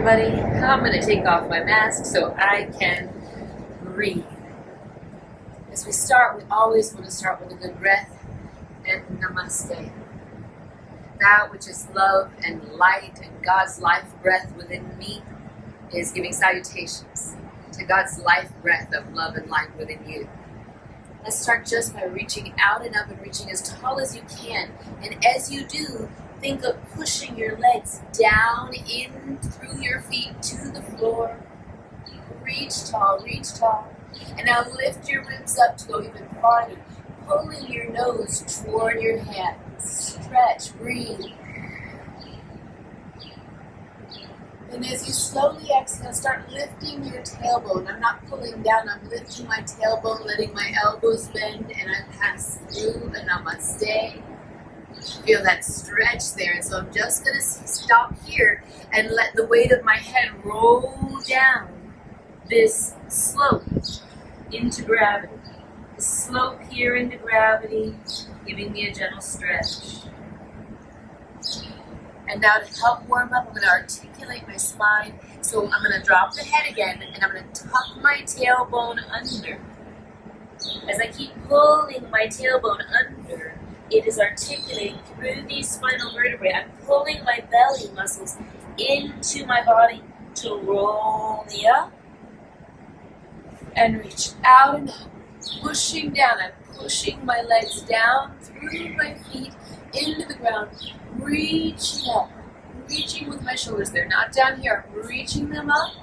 everybody. I'm going to take off my mask so I can breathe. As we start, we always want to start with a good breath and namaste. That which is love and light and God's life breath within me is giving salutations to God's life breath of love and light within you. Let's start just by reaching out and up and reaching as tall as you can. And as you do, think of pushing your legs down in through your feet to the floor. Reach tall, reach tall. And now lift your ribs up to go even farther. Pulling your nose toward your hands. Stretch, breathe. And as you slowly exhale, start lifting your tailbone. I'm not pulling down, I'm lifting my tailbone, letting my elbows bend, and I pass through a namaste. Feel that stretch there, and so I'm just going to stop here and let the weight of my head roll down this slope into gravity. The slope here into gravity, giving me a gentle stretch. And now to help warm up, I'm going to articulate my spine. So I'm going to drop the head again, and I'm going to tuck my tailbone under. As I keep pulling my tailbone under, it is articulating through these spinal vertebrae. I'm pulling my belly muscles into my body to roll me up and reach out and up, pushing down. I'm pushing my legs down through my feet into the ground, reaching up, reaching with my shoulders. They're not down here. I'm reaching them up,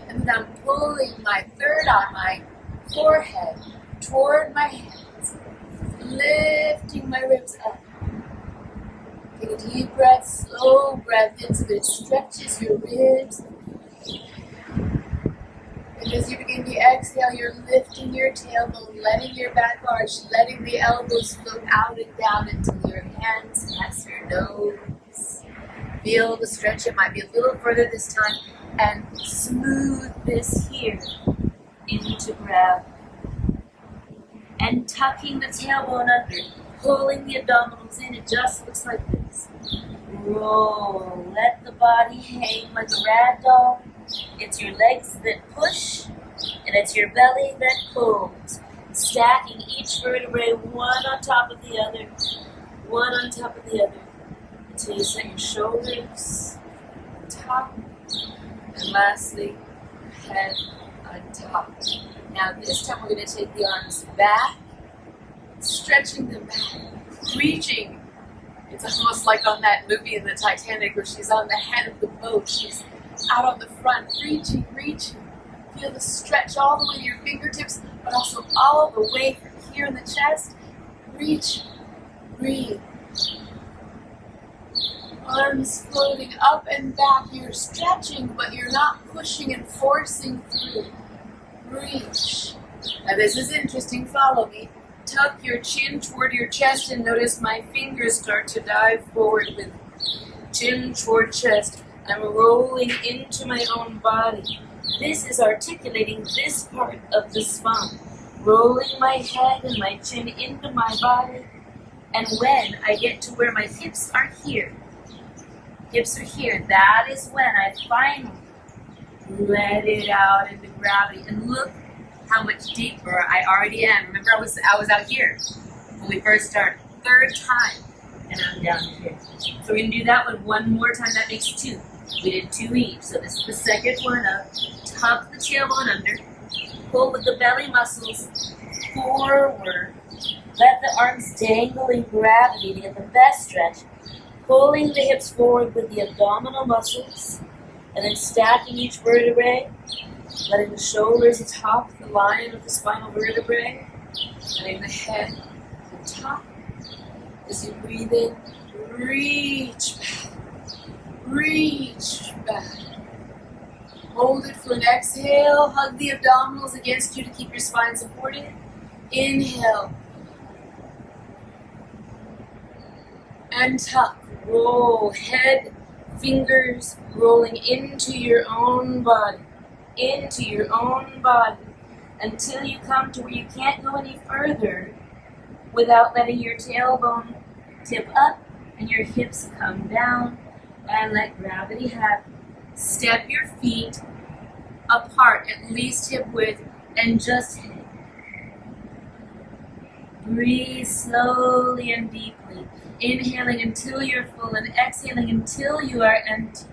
and then I'm pulling my third eye, my forehead, toward my hands, lifting my ribs up. Take a deep breath, slow breath in so that it stretches your ribs. And as you begin to exhale, you're lifting your tailbone, letting your back arch, letting the elbows float out and down until your hands pass your nose. Feel the stretch. It might be a little further this time. And smooth this here into gravity. And tucking the tailbone under, pulling the abdominals in. It just looks like this. Roll. Let the body hang like a rag doll. It's your legs that push, and it's your belly that pulls. Stacking each vertebrae one on top of the other, one on top of the other, until you set your shoulders on top, and lastly, your head on top. Now this time we're going to take the arms back, stretching them back, reaching. It's almost like on that movie in the Titanic where she's on the head of the boat. She's out on the front, reaching, reaching. Feel the stretch all the way to your fingertips, but also all the way from here in the chest. Reach, breathe. Arms floating up and back. You're stretching, but you're not pushing and forcing through. Reach. Now this is interesting, follow me. Tuck your chin toward your chest and notice my fingers start to dive forward with chin toward chest. I'm rolling into my own body. This is articulating this part of the spine. Rolling my head and my chin into my body. And when I get to where my hips are here, that is when I finally let it out into gravity. And look how much deeper I already am. Remember, I was out here when we first started. Third time, and I'm down here. So we're going to do that one more time. That makes two. We did two each. So this is the second one up. Tuck the tailbone under. Pull with the belly muscles forward. Let the arms dangle in gravity to get the best stretch. Pulling the hips forward with the abdominal muscles. And then stacking each vertebrae. Letting the shoulders atop the line of the spinal vertebrae. Letting the head on top. As you breathe in, reach back. Reach back. Hold it for an exhale. Hug the abdominals against you to keep your spine supported. Inhale. And tuck. Roll. Head, fingers rolling into your own body. Into your own body. Until you come to where you can't go any further without letting your tailbone tip up and your hips come down. And let gravity have Step your feet apart, at least hip width, and just breathe slowly and deeply, inhaling until you're full and exhaling until you are empty.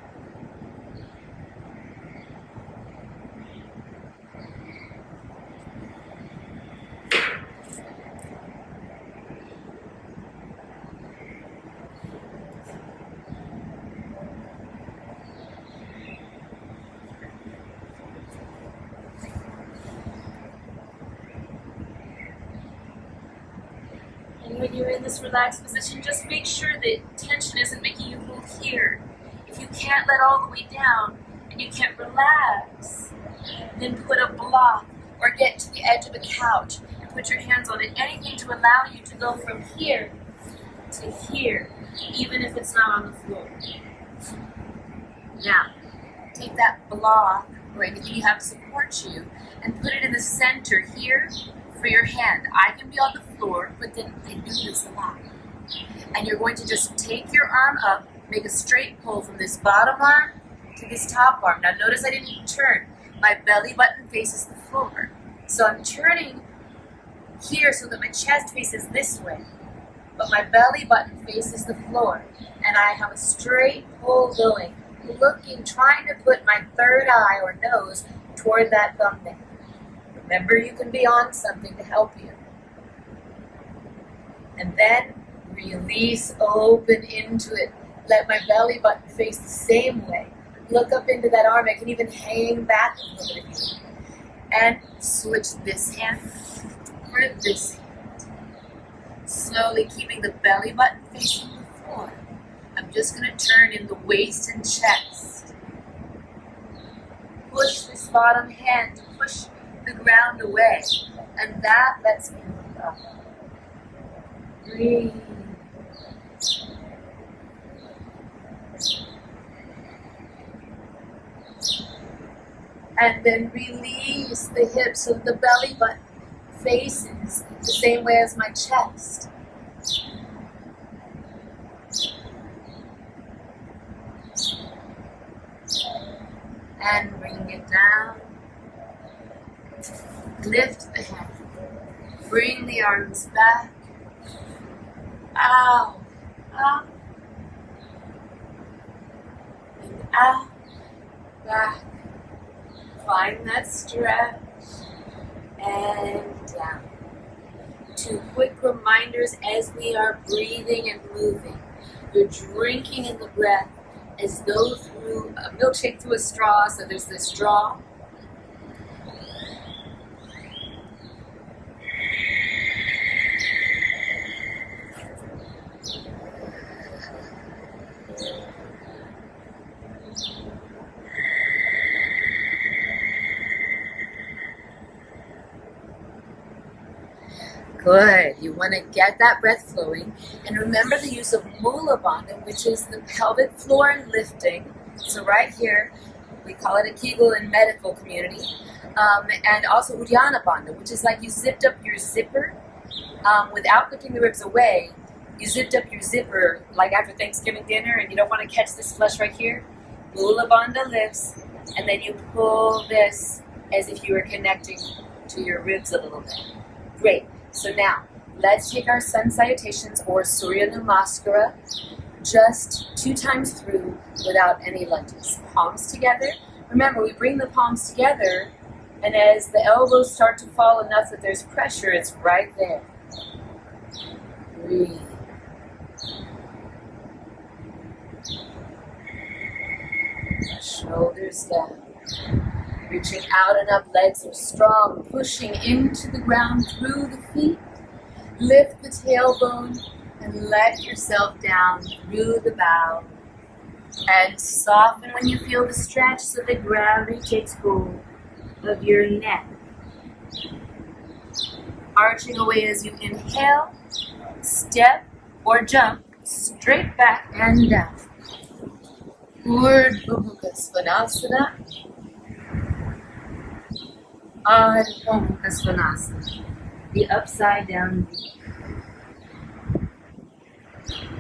And when you're in this relaxed position, just make sure that tension isn't making you move here. If you can't let all the way down and you can't relax, then put a block or get to the edge of a couch and put your hands on it. Anything to allow you to go from here to here, even if it's not on the floor. Now, take that block or anything you have to support you and put it in the center here for your hand. I can be on the floor, but then I do this a lot. And you're going to just take your arm up, make a straight pull from this bottom arm to this top arm. Now notice I didn't turn. My belly button faces the floor. So I'm turning here so that my chest faces this way, but my belly button faces the floor. And I have a straight pull going, looking, trying to put my third eye or nose toward that thumbnail. Remember, you can be on something to help you. And then release, open into it. Let my belly button face the same way. Look up into that arm. I can even hang back a little bit if you want. And switch this hand for this hand. Slowly keeping the belly button facing the floor. I'm just going to turn in the waist and chest. Push this bottom hand to push the ground away, and that lets me look up. Breathe. And then release the hips so the belly button faces the same way as my chest. And bring it down. Lift the head. Bring the arms back. Out. Up. And out. Back. Find that stretch. And down. 2 quick reminders as we are breathing and moving. You're drinking in the breath as though through a milkshake through a straw. So there's this straw. Good. You want to get that breath flowing. And remember the use of Mula Bandha, which is the pelvic floor lifting. So right here, we call it a Kegel in medical community. And also Uddiyana Bandha, which is like you zipped up your zipper without lifting the ribs away. You zipped up your zipper like after Thanksgiving dinner and you don't want to catch this flush right here. Mula Bandha lifts, and then you pull this as if you were connecting to your ribs a little bit. Great. So now, let's take our sun salutations or Surya Namaskara just 2 times through without any lunges. Palms together. Remember, we bring the palms together, and as the elbows start to fall enough that there's pressure, it's right there. Breathe. Shoulders down. Reaching out and up, legs are strong, pushing into the ground through the feet. Lift the tailbone and let yourself down through the bow. And soften when you feel the stretch so that gravity takes hold of your neck. Arching away as you inhale, step or jump straight back and down. Urdhva Mukha Svanasana. Ardha Mukha Svanasana, the upside down V.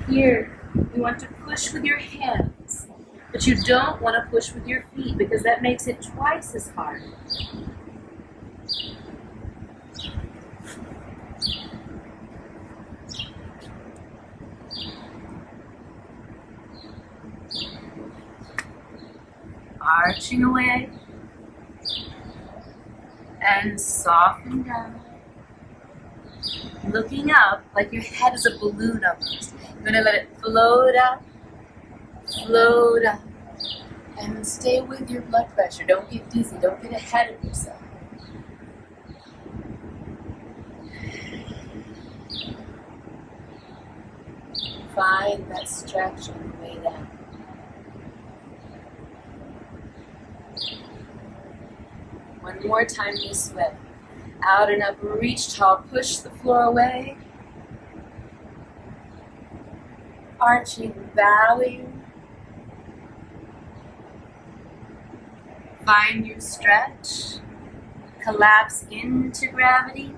Here, we want to push with your hands But you don't want to push with your feet because that makes it twice as hard. Arching away and soften down. Looking up like your head is a balloon almost. You're going to let it float up, and stay with your blood pressure. Don't get dizzy. Don't get ahead of yourself. Find that stretch on the way down. One more time this way. Out and up, reach tall, push the floor away. Arching, bowing. Find your stretch. Collapse into gravity.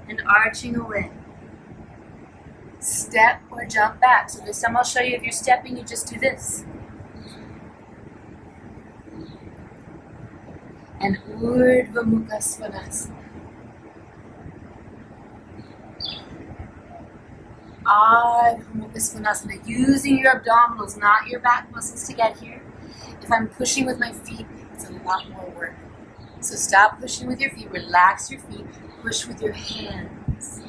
And arching away. Step or jump back. So this time I'll show you if you're stepping, you just do this. And Urdhva Mukha Svanasana. Ardha Mukha Svanasana. Using your abdominals, not your back muscles to get here. If I'm pushing with my feet, it's a lot more work. So stop pushing with your feet, relax your feet, push with your hands.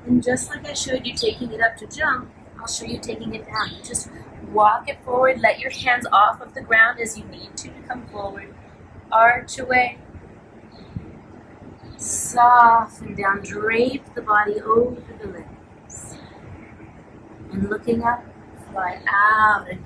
And just like I showed you taking it up to jump, I'll show you taking it down. You just walk it forward, let your hands off of the ground as you need to come forward. Arch away. Soften down, drape the body over the legs. And looking up, fly out and up.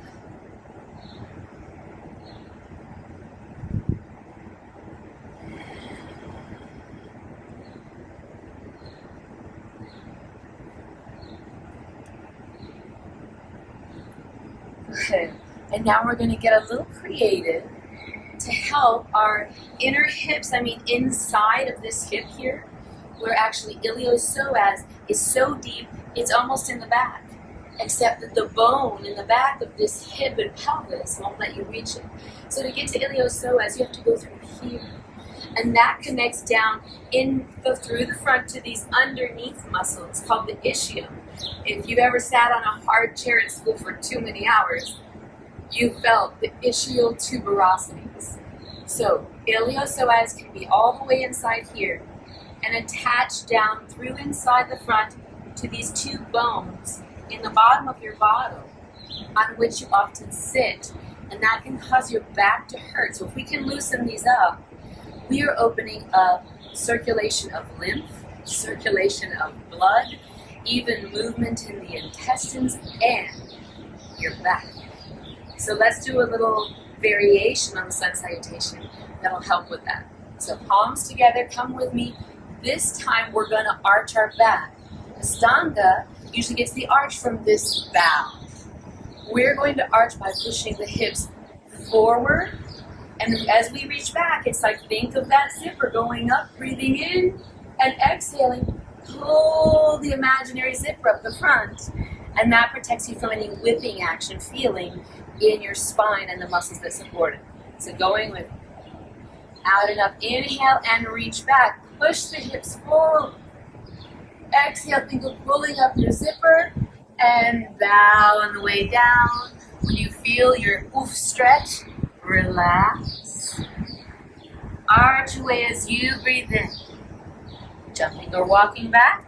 Good. And now we're going to get a little creative to help our inner hips, inside of this hip here, where actually iliopsoas is so deep, it's almost in the back, except that the bone in the back of this hip and pelvis won't let you reach it. So to get to iliopsoas, you have to go through here. And that connects down through the front to these underneath muscles called the ischium. If you've ever sat on a hard chair at school for too many hours, you felt the ischial tuberosities. So iliopsoas can be all the way inside here and attached down through inside the front to these two bones in the bottom of your bottom on which you often sit, and that can cause your back to hurt. So if we can loosen these up, we are opening up circulation of lymph, circulation of blood, even movement in the intestines and your back. So let's do a little variation on the sun salutation that'll help with that. So palms together, come with me. This time we're going to arch our back. Astanga usually gets the arch from this bow. We're going to arch by pushing the hips forward. And as we reach back, it's like think of that zipper going up, breathing in and exhaling. Pull the imaginary zipper up the front. And that protects you from any whipping action feeling in your spine and the muscles that support it. So going with out and up. Inhale and reach back. Push the hips forward. Exhale, think of pulling up your zipper and bow on the way down. When you feel your stretch, relax. Arch away as you breathe in. Jumping or walking back.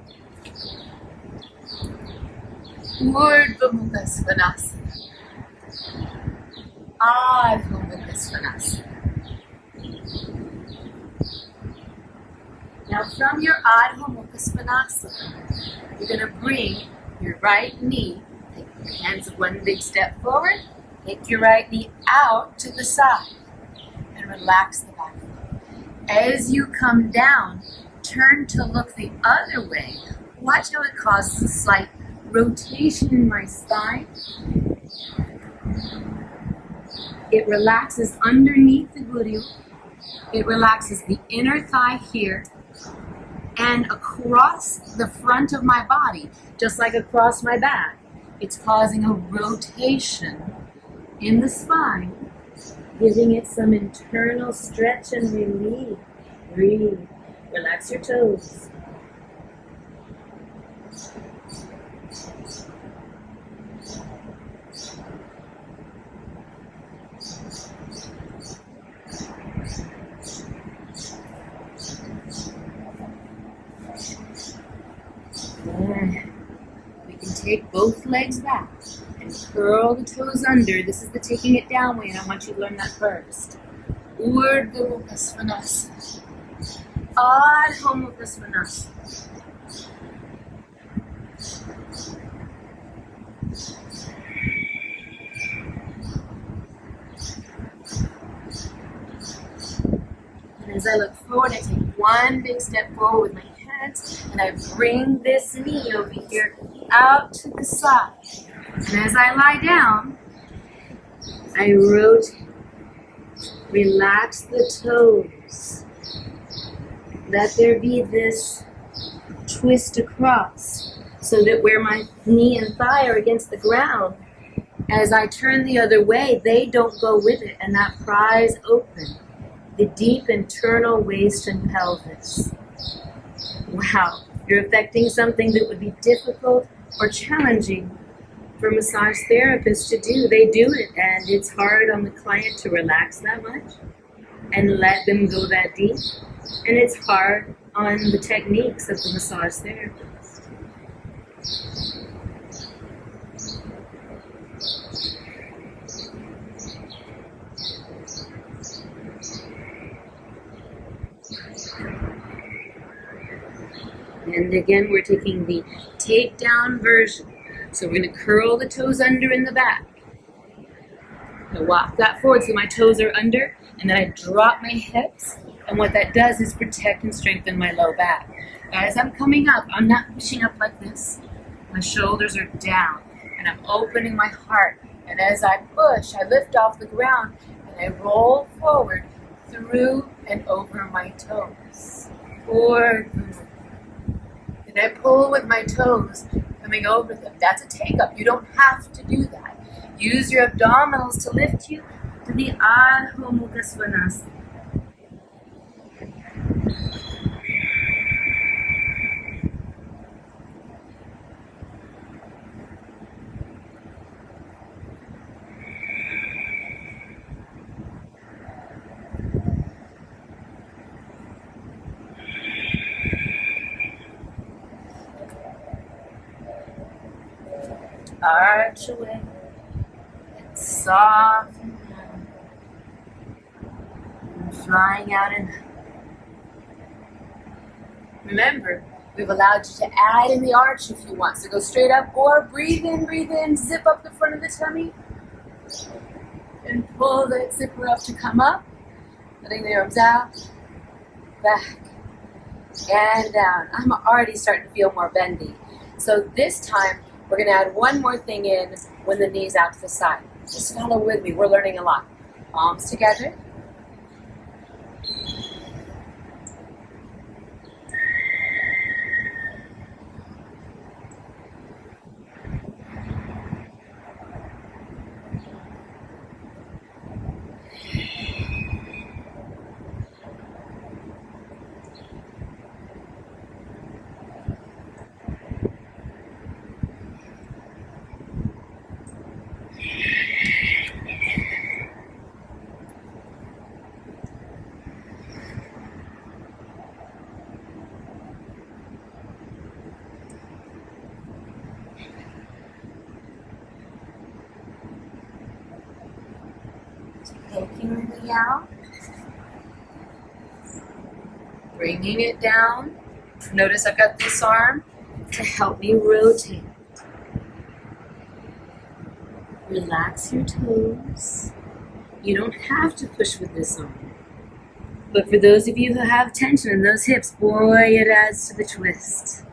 Urdhva Mukha Svanasana. Ardha Mukha Svanasana. Now from your Ardha Mukha Svanasana, you're going to bring your right knee, take your hands one big step forward, take your right knee out to the side, and relax the back foot. As you come down, turn to look the other way. Watch how it causes a slight rotation in my spine. It relaxes underneath the gluteal. It relaxes the inner thigh here and across the front of my body, just like across my back. It's causing a rotation in the spine, giving it some internal stretch and relief. Breathe. Relax your toes. We can take both legs back and curl the toes under. This is the taking it down way, and I want you to learn that first. Urdhva Mukha Svanasana. Adho Mukha Svanasana. And as I look forward, I take one big step forward with my hands, and I bring this knee over here out to the side. And as I lie down, I rotate. Relax the toes. Let there be this twist across so that where my knee and thigh are against the ground, as I turn the other way, they don't go with it, and that pries open the deep internal waist and pelvis. Wow, you're affecting something that would be difficult or challenging for massage therapists to do. They do it, and it's hard on the client to relax that much and let them go that deep. And it's hard on the techniques of the massage therapist. And again, we're taking the takedown version. So we're going to curl the toes under in the back. I walk that forward so my toes are under, and then I drop my hips. And what that does is protect and strengthen my low back. As I'm coming up, I'm not pushing up like this. My shoulders are down, and I'm opening my heart. And as I push, I lift off the ground, and I roll forward through and over my toes. Forward. And I pull with my toes, coming over them. That's a take-up. You don't have to do that. Use your abdominals to lift you to the Adho Mukha Svanasana. Arch away and soften down and flying out and up. Remember, we've allowed you to add in the arch if you want. So go straight up or breathe in, zip up the front of the tummy and pull that zipper up to come up, letting the arms out, back, and down. I'm already starting to feel more bendy. So this time, we're going to add one more thing in when the knee's out to the side. Just follow with me. We're learning a lot. Palms together. Taking the knee out, bringing it down. Notice I've got this arm to help me rotate. Relax your toes. You don't have to push with this arm. But for those of you who have tension in those hips, boy, it adds to the twist.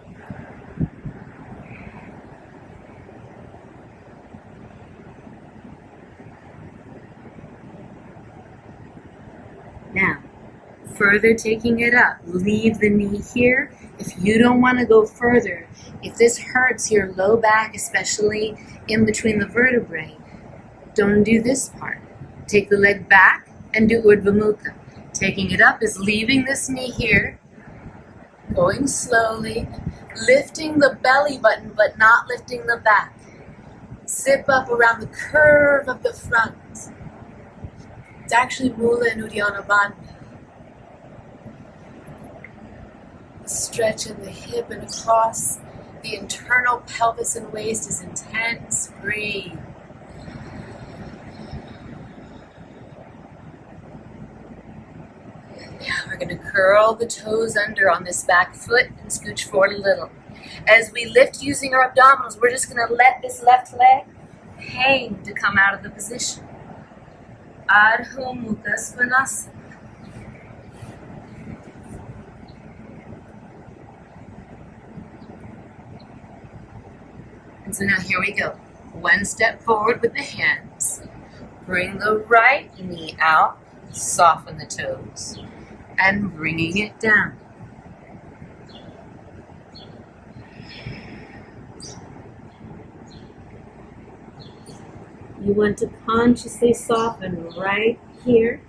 Now, further taking it up. Leave the knee here. If you don't want to go further, if this hurts your low back, especially in between the vertebrae, don't do this part. Take the leg back and do Urdhva Mukha. Taking it up is leaving this knee here, going slowly, lifting the belly button but not lifting the back. Zip up around the curve of the front. It's actually Mula and Uddiyana Bandha. The stretch in the hip and across the internal pelvis and waist is intense. Breathe. Now we're going to curl the toes under on this back foot and scooch forward a little. As we lift using our abdominals, we're just going to let this left leg hang to come out of the position. Ardha Mukha Svanasana. And so now here we go. One step forward with the hands. Bring the right knee out, soften the toes, and bringing it down. You want to consciously soften right here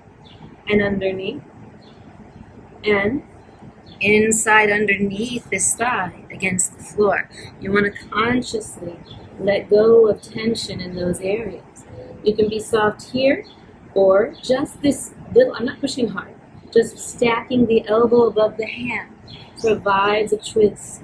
and underneath, and inside underneath this thigh against the floor. You want to consciously let go of tension in those areas. You can be soft here, or just this little, I'm not pushing hard, just stacking the elbow above the hand provides a twist.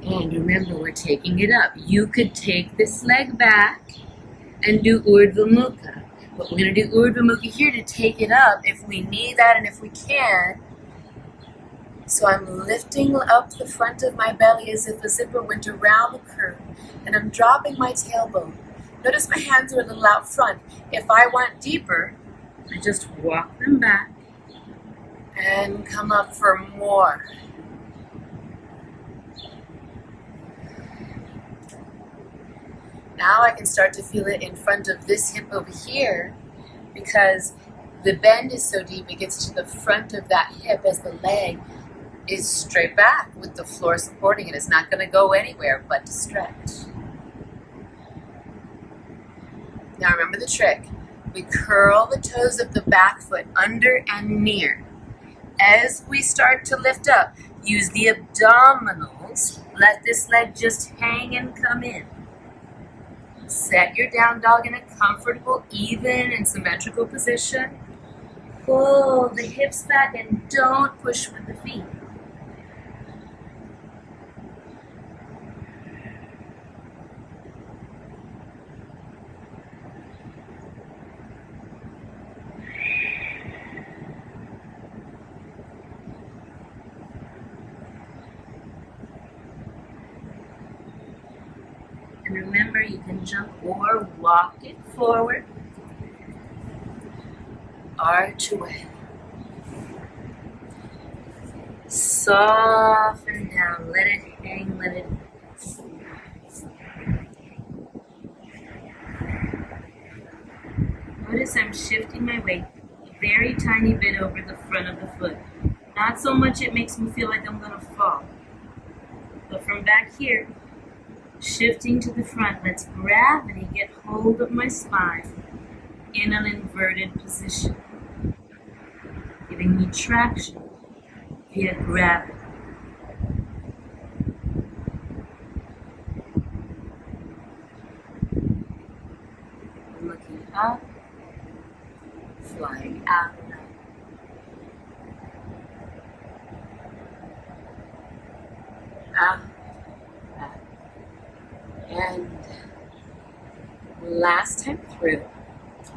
And remember, we're taking it up. You could take this leg back and do Urdhva Mukha. But we're going to do Urdhva Mukha here to take it up if we need that and if we can. So I'm lifting up the front of my belly as if a zipper went around the curve. And I'm dropping my tailbone. Notice my hands are a little out front. If I want deeper, I just walk them back and come up for more. Now I can start to feel it in front of this hip over here because the bend is so deep it gets to the front of that hip as the leg is straight back with the floor supporting it. It's not going to go anywhere but to stretch. Now remember the trick. We curl the toes of the back foot under and near. As we start to lift up, use the abdominals. Let this leg just hang and come in. Set your down dog in a comfortable, even, and symmetrical position. Pull the hips back and don't push with the feet. And remember, you can jump or walk it forward. Arch away. Soften down. Let it hang. Let it. Notice I'm shifting my weight a very tiny bit over the front of the foot. Not so much it makes me feel like I'm going to fall. But from back here, shifting to the front, lets gravity get hold of my spine in an inverted position, giving me traction via gravity. Looking up, flying out. Out. And last time through.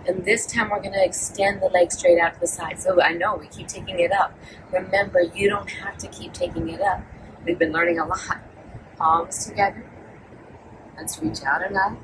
And this time we're going to extend the leg straight out to the side. So I know we keep taking it up. Remember, you don't have to keep taking it up. We've been learning a lot. Palms together. Let's reach out and up.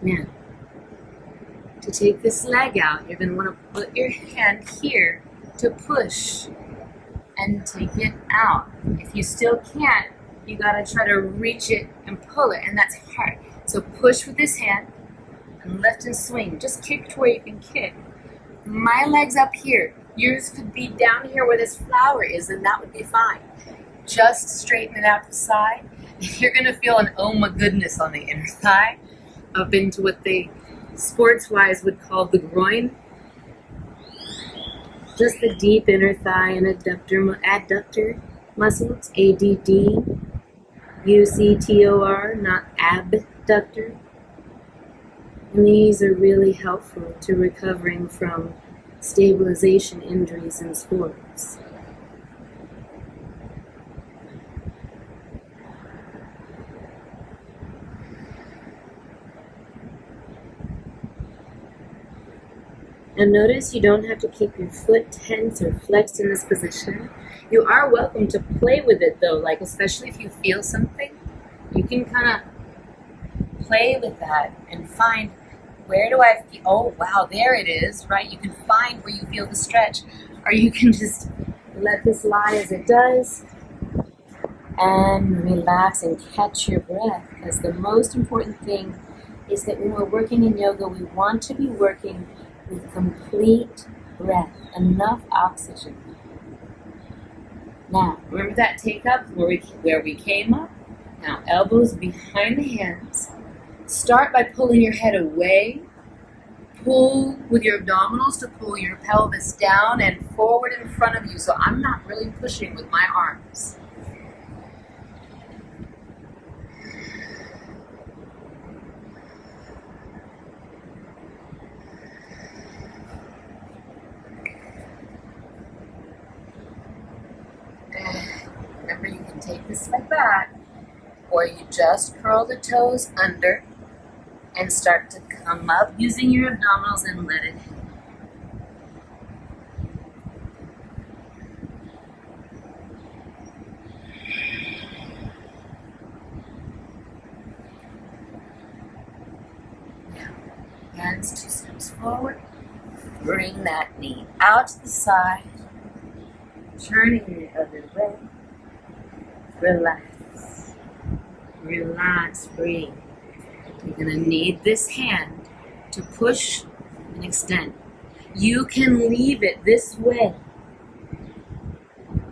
Now, to take this leg out, you're going to want to put your hand here to push and take it out. If you still can't, you got to try to reach it and pull it, and that's hard. So push with this hand and lift and swing. Just kick to where you can kick. My leg's up here. Yours could be down here where this flower is, and that would be fine. Just straighten it out the side. You're going to feel an oh my goodness on the inner thigh, up into what they sports-wise would call the groin. Just the deep inner thigh and adductor muscles, ADDUCTOR, not abductor. And these are really helpful to recovering from stabilization injuries in sports. And notice you don't have to keep your foot tense or flexed in this position. You are welcome to play with it though, like especially if you feel something, you can kind of play with that and find where do I feel, oh wow, there it is, right? You can find where you feel the stretch, or you can just let this lie as it does and relax and catch your breath, because the most important thing is that when we're working in yoga, we want to be working with complete breath, enough oxygen. Now, remember that take up where we came up? Now, elbows behind the hands. Start by pulling your head away. Pull with your abdominals to pull your pelvis down and forward in front of you. So I'm not really pushing with my arms. Remember, you can take this leg back, or you just curl the toes under and start to come up using your abdominals and let it hang. Now, hands 2 steps forward. Bring that knee out to the side, turning the other way. Relax. Relax, breathe. You're going to need this hand to push and extend. You can leave it this way.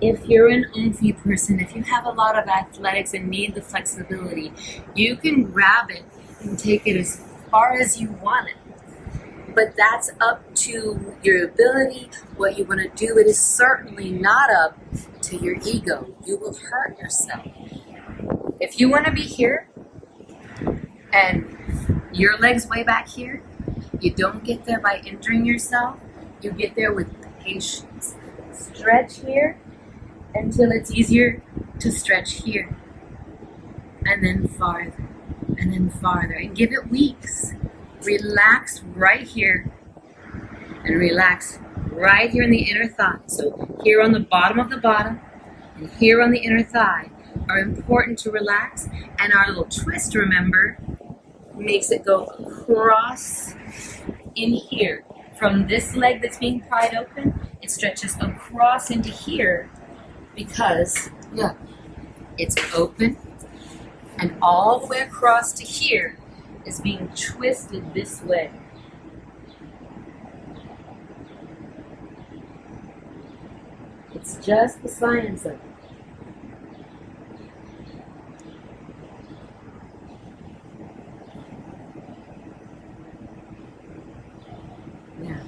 If you're an oomphy person, if you have a lot of athletics and need the flexibility, you can grab it and take it as far as you want it. But that's up to your ability, what you want to do. It is certainly not up to your ego. You will hurt yourself. If you want to be here and your leg's way back here, you don't get there by injuring yourself. You get there with patience. Stretch here until it's easier to stretch here. And then farther. And then farther. And give it weeks. Relax right here. And relax right here in the inner thigh. So here on the bottom of the bottom and here on the inner thigh are important to relax. And our little twist, remember, makes it go across in here. From this leg that's being pried open, it stretches across into here because, look, it's open and all the way across to here is being twisted this way. It's just the science of it. Now,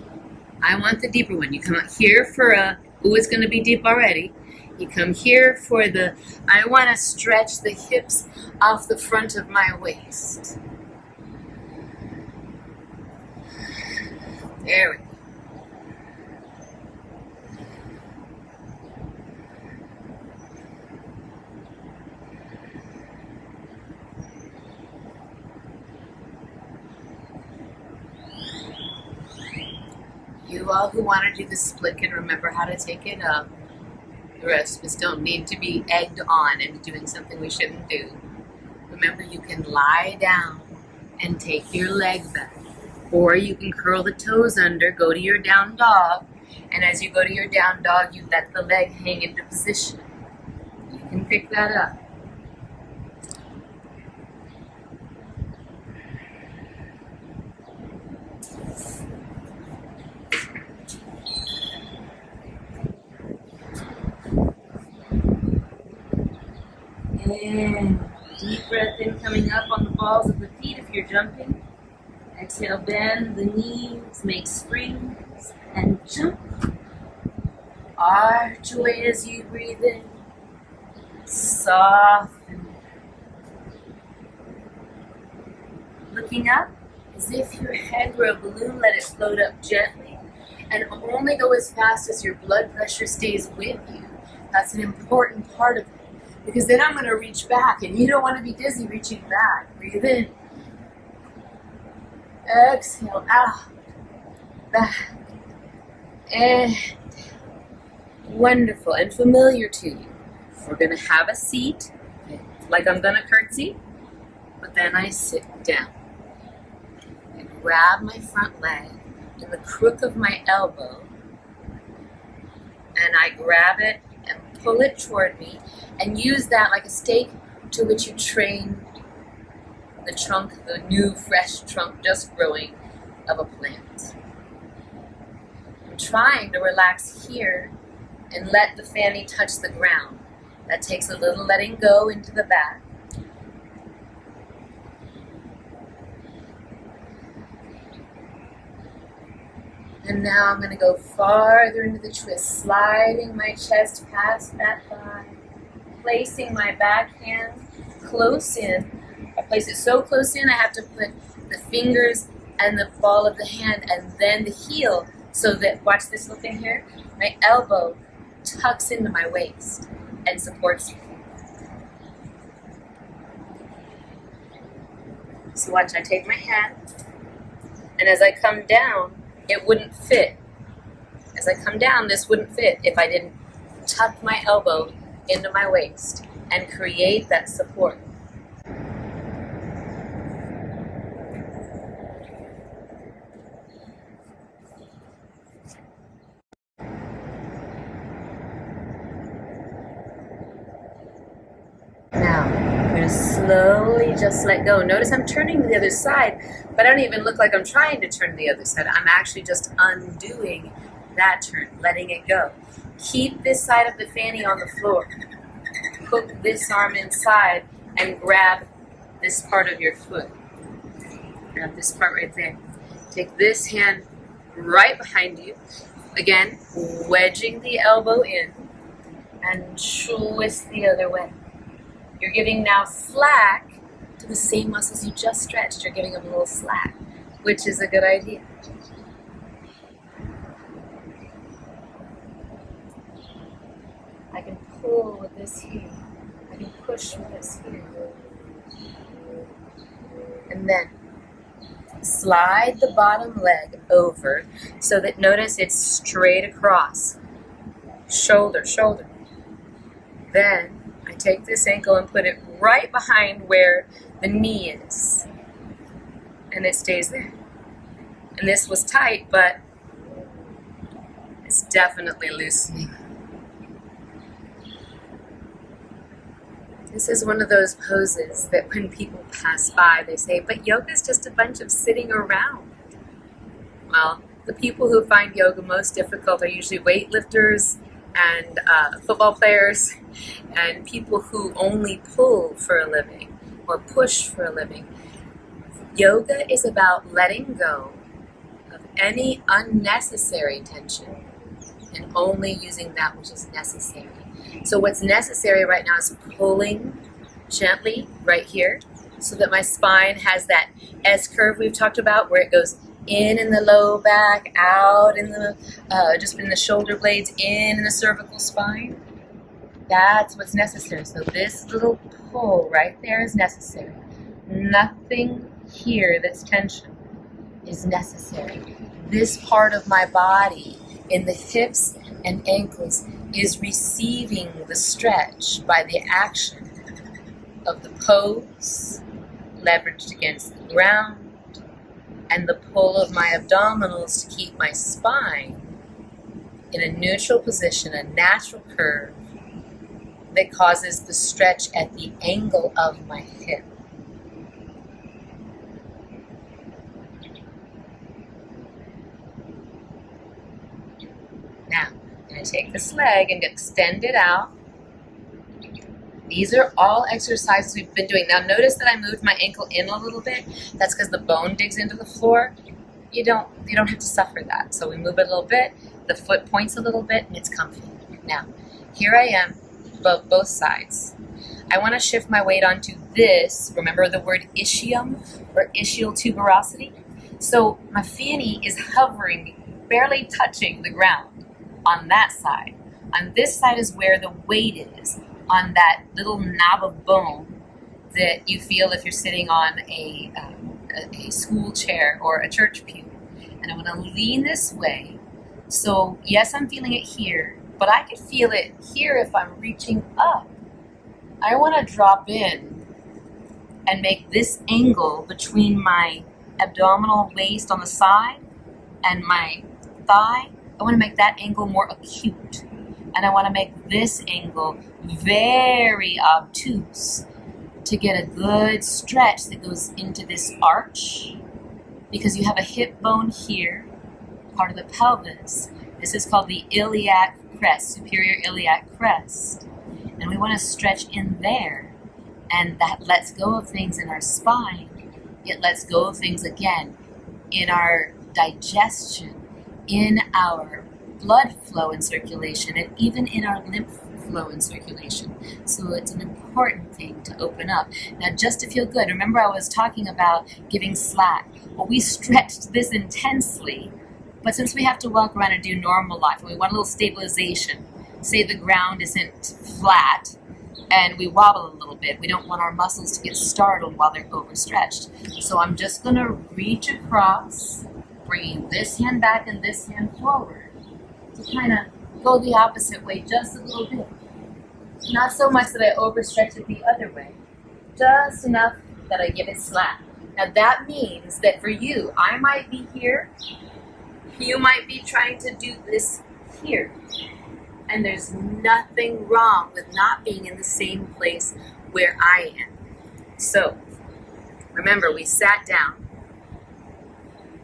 I want the deeper one. You come out here for a, ooh, it's going to be deep already. You come here for the, I want to stretch the hips off the front of my waist. There we go. You all who want to do the split can remember how to take it up. The rest of us don't need to be egged on into doing something we shouldn't do. Remember, you can lie down and take your leg back. Or you can curl the toes under, go to your down dog, and as you go to your down dog, you let the leg hang into position. You can pick that up. And deep breath in, coming up on the balls of the feet if you're jumping. Exhale, bend the knees, make springs, and jump. Arch away as you breathe in. Soften. Looking up as if your head were a balloon, let it float up gently. And only go as fast as your blood pressure stays with you. That's an important part of it. Because then I'm going to reach back, and you don't want to be dizzy reaching back. Breathe in. Exhale, out, back, and wonderful and familiar to you. We're going to have a seat, like I'm going to curtsy, but then I sit down and grab my front leg in the crook of my elbow, and I grab it and pull it toward me, and use that like a stake to which you train the trunk, the new fresh trunk just growing of a plant. I'm trying to relax here and let the fanny touch the ground. That takes a little letting go into the back. And now I'm going to go farther into the twist, sliding my chest past that thigh, placing my back hand close in. I place it so close in, I have to put the fingers and the ball of the hand and then the heel, so that, watch this little thing here, my elbow tucks into my waist and supports me. So watch, I take my hand, and as I come down, it wouldn't fit. As I come down, this wouldn't fit if I didn't tuck my elbow into my waist and create that support. Now, I'm going to slowly just let go. Notice I'm turning to the other side, but I don't even look like I'm trying to turn to the other side. I'm actually just undoing that turn, letting it go. Keep this side of the fanny on the floor. Hook this arm inside and grab this part of your foot. Grab this part right there. Take this hand right behind you. Again, wedging the elbow in and twist the other way. You're giving now slack to the same muscles you just stretched. You're giving them a little slack, which is a good idea. I can pull with this here. I can push with this here. And then slide the bottom leg over so that, notice, it's straight across. Shoulder, shoulder. Then I take this ankle and put it right behind where the knee is. And it stays there. And this was tight, but it's definitely loosening. This is one of those poses that when people pass by, they say, but yoga's just a bunch of sitting around. Well, the people who find yoga most difficult are usually weightlifters and football players and people who only pull for a living or push for a living. Yoga is about letting go of any unnecessary tension and only using that which is necessary. So what's necessary right now is pulling gently right here so that my spine has that S curve we've talked about, where it goes in the low back, out in the just in the shoulder blades, in the cervical spine. That's what's necessary. So this little pull right there is necessary. Nothing here that's tension is necessary. This part of my body in the hips and ankles is receiving the stretch by the action of the pose leveraged against the ground, and the pull of my abdominals to keep my spine in a neutral position, a natural curve that causes the stretch at the angle of my hip. Now, I'm going to take this leg and extend it out. These are all exercises we've been doing. Now notice that I moved my ankle in a little bit. That's because the bone digs into the floor. You don't have to suffer that. So we move it a little bit, the foot points a little bit, and it's comfy. Now, here I am, both sides. I want to shift my weight onto this. Remember the word ischium or ischial tuberosity? So my fanny is hovering, barely touching the ground on that side. On this side is where the weight is, on that little knob of bone that you feel if you're sitting on a school chair or a church pew. And I'm going to lean this way. So yes, I'm feeling it here, but I could feel it here if I'm reaching up. I want to drop in and make this angle between my abdominal waist on the side and my thigh. I want to make that angle more acute. And I want to make this angle very obtuse to get a good stretch that goes into this arch, because you have a hip bone here, part of the pelvis. This is called the iliac crest, superior iliac crest. And we want to stretch in there. And that lets go of things in our spine. It lets go of things, again, in our digestion, in our blood flow and circulation, and even in our lymph flow and circulation. So it's an important thing to open up. Now, just to feel good, remember I was talking about giving slack. Well, we stretched this intensely, but since we have to walk around and do normal life, and we want a little stabilization, say the ground isn't flat, and we wobble a little bit, we don't want our muscles to get startled while they're overstretched. So I'm just going to reach across, bringing this hand back and this hand forward, to kind of go the opposite way just a little bit. Not so much that I overstretch it the other way, just enough that I give it slack. Now that means that for you, I might be here, you might be trying to do this here. And there's nothing wrong with not being in the same place where I am. So, remember, we sat down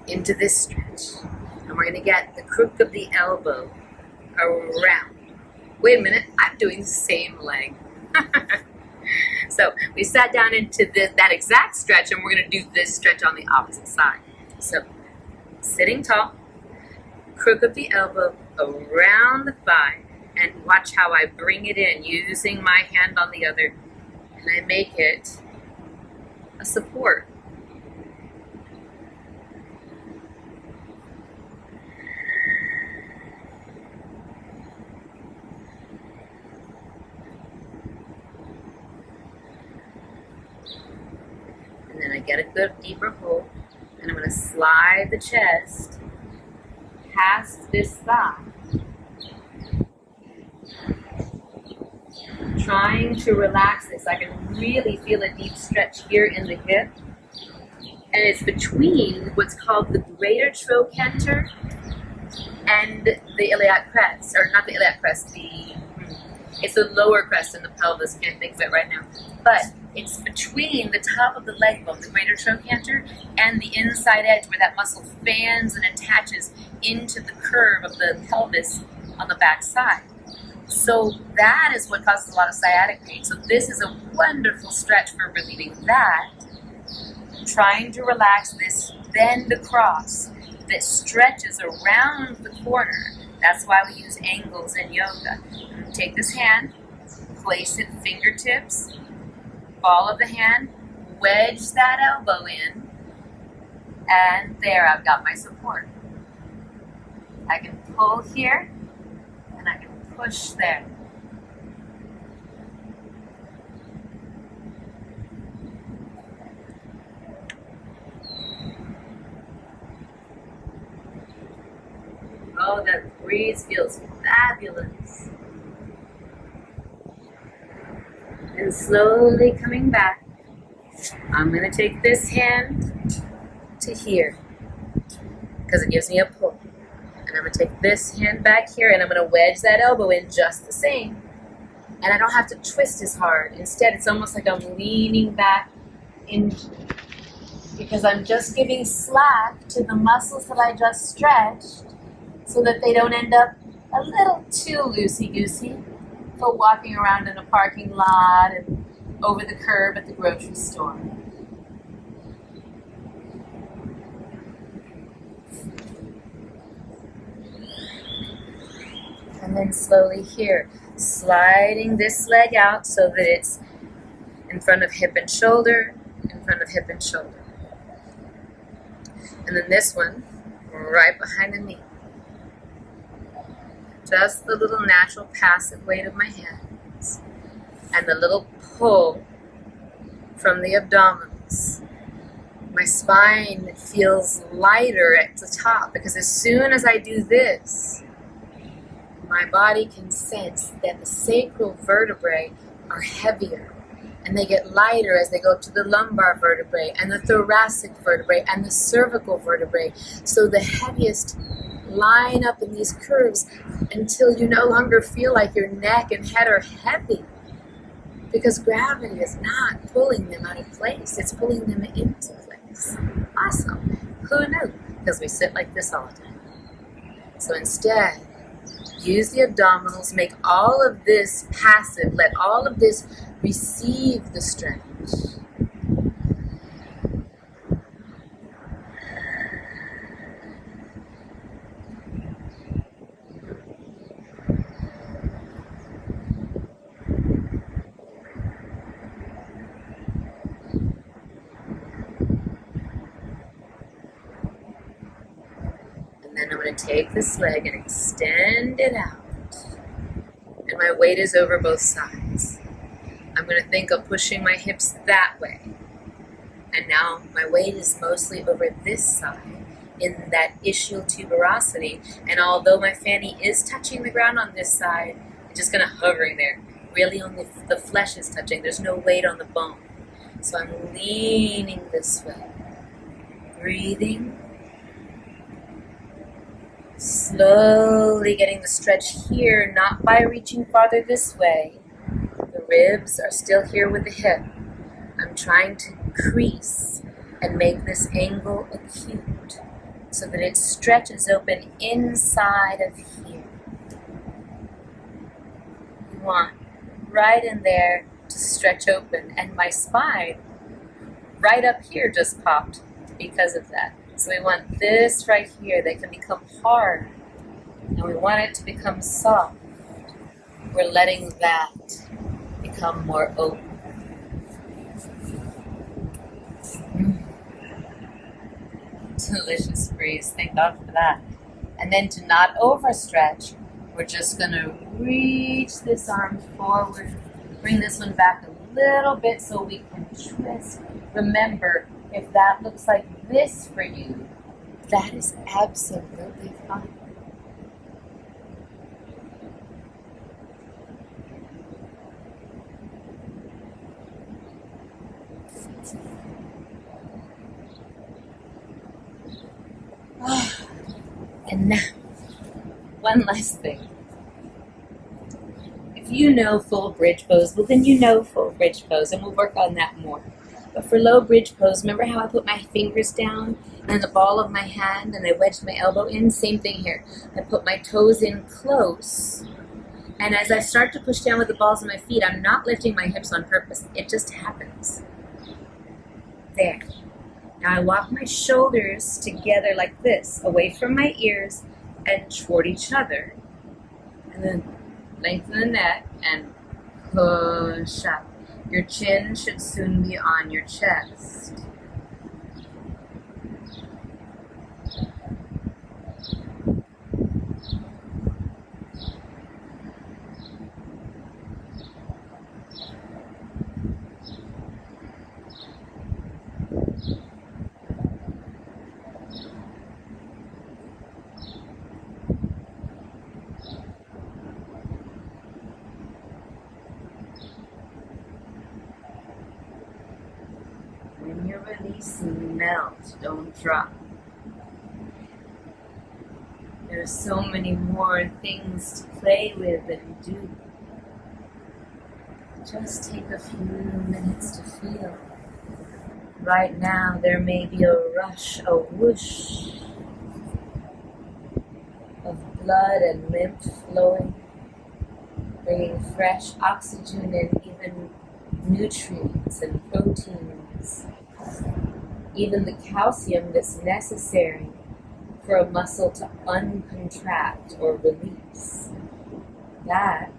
into this stretch, and we're going to get the crook of the elbow around. Wait a minute, I'm doing the same leg. So we sat down into that exact stretch, and we're going to do this stretch on the opposite side. So sitting tall, crook of the elbow around the thigh, and watch how I bring it in using my hand on the other, and I make it a support. And then I get a good deeper hold, and I'm going to slide the chest past this thigh, trying to relax this. I can really feel a deep stretch here in the hip, and it's between what's called the greater trochanter and the iliac crest, or not the iliac crest, it's the lower crest in the pelvis. Can't think of it right now, but it's between the top of the leg bone, the greater trochanter, and the inside edge where that muscle fans and attaches into the curve of the pelvis on the back side. So that is what causes a lot of sciatic pain. So this is a wonderful stretch for relieving that. Trying to relax this bend across that stretches around the corner. That's why we use angles in yoga. Take this hand, place it fingertips, ball of the hand, wedge that elbow in, and there I've got my support. I can pull here, and I can push there. Oh, that breeze feels fabulous. And slowly coming back I'm going to take this hand to here because it gives me a pull. And I'm going to take this hand back here and I'm going to wedge that elbow in just the same. And I don't have to twist as hard. Instead, it's almost like I'm leaning back in because I'm just giving slack to the muscles that I just stretched so that they don't end up a little too loosey-goosey for walking around in a parking lot and over the curb at the grocery store. And then slowly here, sliding this leg out so that it's in front of hip and shoulder, in front of hip and shoulder. And then this one, right behind the knee. Just the little natural passive weight of my hands. And the little pull from the abdominals. My spine feels lighter at the top because as soon as I do this, my body can sense that the sacral vertebrae are heavier and they get lighter as they go to the lumbar vertebrae and the thoracic vertebrae and the cervical vertebrae. So the heaviest line up in these curves until you no longer feel like your neck and head are heavy because gravity is not pulling them out of place, it's pulling them into place. Awesome. Who knew? Because we sit like this all the time. So instead, use the abdominals, make all of this passive, let all of this receive the stretch. And I'm going to take this leg and extend it out. And my weight is over both sides. I'm going to think of pushing my hips that way. And now my weight is mostly over this side in that ischial tuberosity. And although my fanny is touching the ground on this side, it's just kind of hovering there. Really only the flesh is touching. There's no weight on the bone. So I'm leaning this way. Breathing. Slowly getting the stretch here, not by reaching farther this way. The ribs are still here with the hip. I'm trying to crease and make this angle acute so that it stretches open inside of here. You want right in there to stretch open, and my spine right up here just popped because of that. So we want this right here that can become hard, and we want it to become soft. We're letting that become more open. Delicious breeze, thank God for that. And then to not overstretch, we're just going to reach this arm forward, bring this one back a little bit so we can twist. Remember, if that looks like this for you, that is absolutely fine. And now, one last thing. If you know full bridge pose, well then you know full bridge pose, and we'll work on that more. But for low bridge pose, remember how I put my fingers down and the ball of my hand and I wedged my elbow in? Same thing here. I put my toes in close, and as I start to push down with the balls of my feet, I'm not lifting my hips on purpose. It just happens. There. Now I walk my shoulders together like this, away from my ears and toward each other. And then lengthen the neck and push up. Your chin should soon be on your chest. don't drop. There's so many more things to play with and do. Just take a few minutes to feel. Right now, there may be a rush, a whoosh of blood and lymph flowing, bringing fresh oxygen and even nutrients and proteins, even the calcium that's necessary for a muscle to uncontract or release. That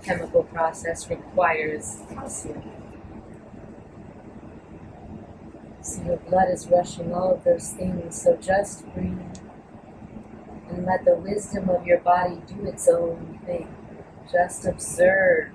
chemical process requires calcium. So your blood is rushing all of those things, so just breathe and let the wisdom of your body do its own thing. Just observe.